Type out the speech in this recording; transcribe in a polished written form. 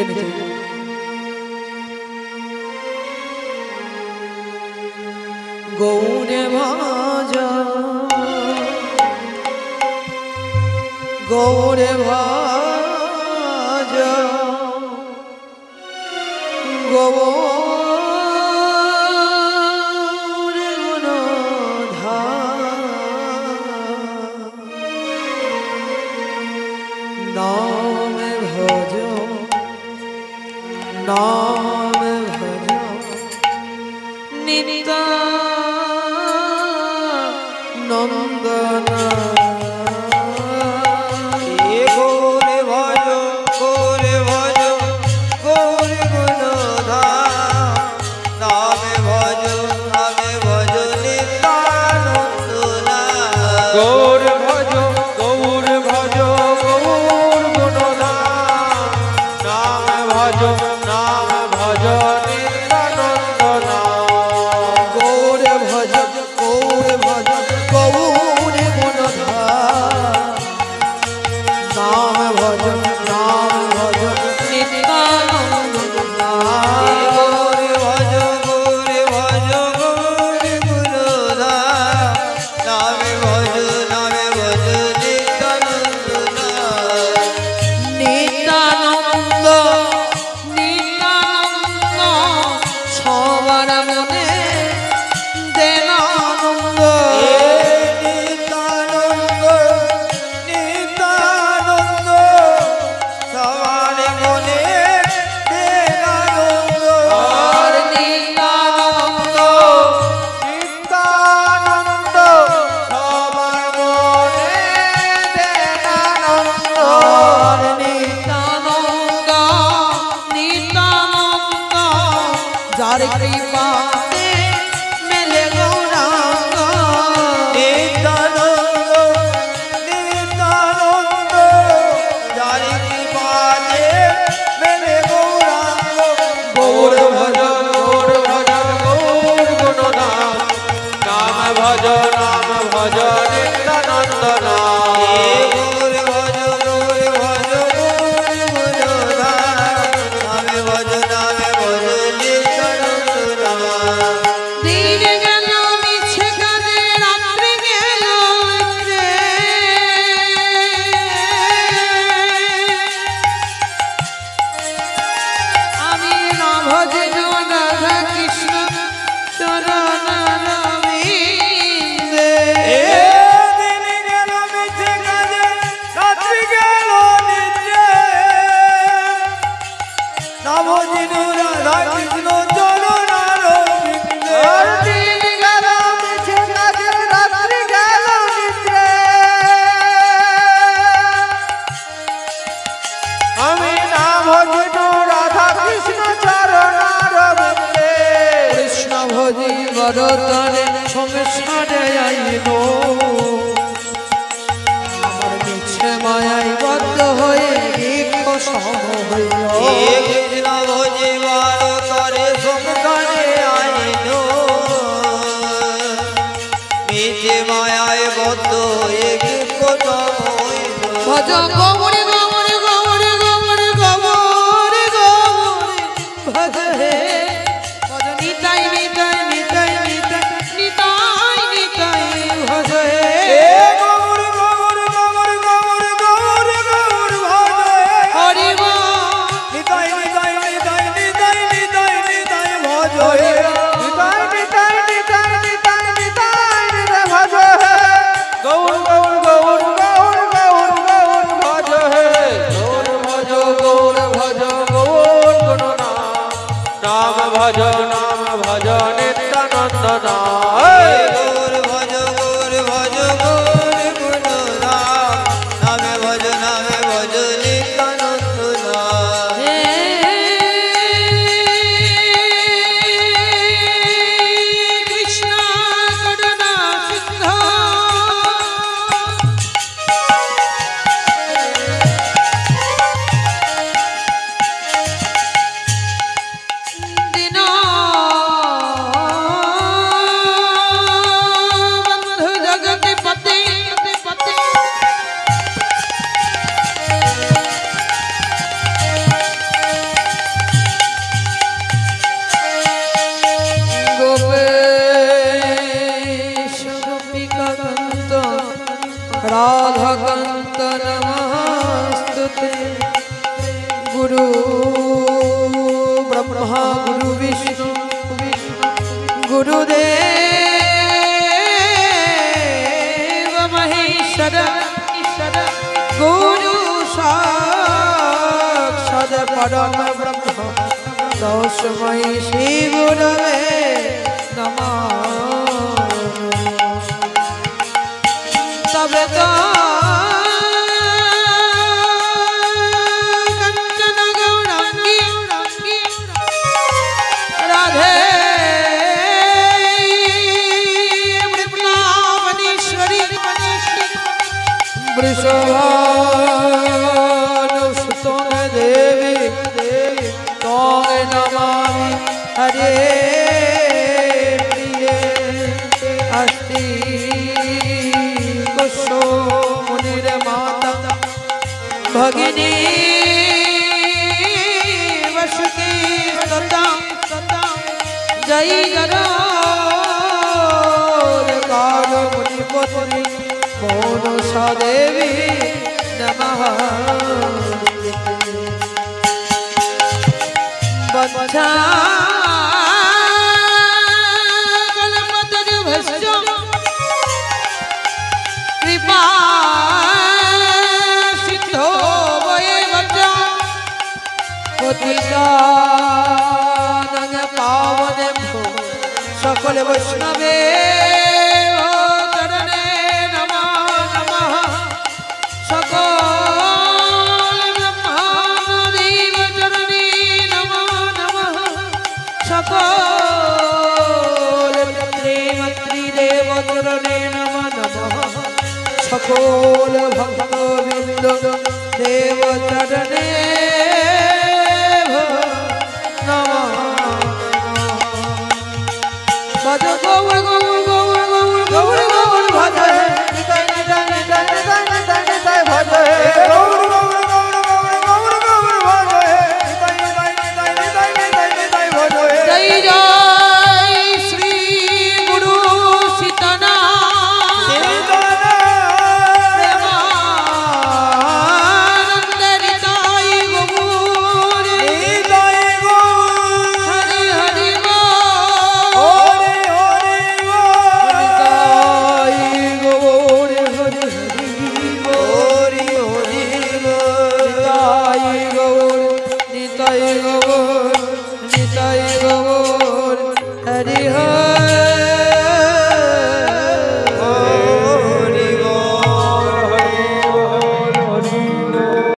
নিজে নিজে গৌরে ভজ গৌরে ভজ গৌরে গুণধার নাম ভজ নাম ভজ নিত্যানন্দনা বরতনে সংসারে আইলো আমার মিছে মায়ায় বদ্ধ হয়ে এক সম হইল কৃষ্ণ ভজি বরতনে সংসারে আইলো মিছে মায়ায় বদ্ধ হয়ে এক সম হইল ভজ গৌরে গৌরে গৌরে গৌরে গৌরে গৌরে ভজ হে ভজ নিতাই নিতাই নিতাই নিতাই নিতাই নিতাই ভজ হে গৌর গৌর গৌর গৌর গৌর গৌর ভজ হরি গো নিতাই নিতাই নিতাই নিতাই নিতাই নিতাই ভজ হে নিতাই নিতাই নিতাই নিতাই নিতাই নিতাই ভজ হে গৌর গৌর গৌর গৌর গৌর গৌর ভজ হে গৌর ভজ গৌর ভজ গৌর গুণনা নাম ভজ নিত্যানন্দনা গৌর ভজ গৌর ভজ গৌর গুণরাম নামে ভজ নিত্যানন্দনা হে কৃষ্ণ করুণা সিন্ধ দীন गुरुदेव महेश्वर गुरु साक्षात् परम ब्रह्म तस्मै श्री गुरवे नमः। तबे तो कंचन गौरांगी राधे वृंदावनेश्वरी वृषभानुसुतं देवी तों नमामि हरे प्रिये अस्ति कुशो मुनिर्माता भगिनी वशुकी सदा जय जरोकार मुनिपुत्री मनसा देवी नमः। बंधा कल्पतरुभ्यश्च कृपा सिद्धो वयेव च पतितानां पावनेभ्यो सकल वैष्णवेभ्यो चरणे नमः नमः। सकल ब्रह्मादिव चरणे नमः नमः। सकल पितृमातृदेव चरणे नमः नमः। सकल भक्तवृंद देव चरणे नमः। भज गौर गौर गौर गौर गौर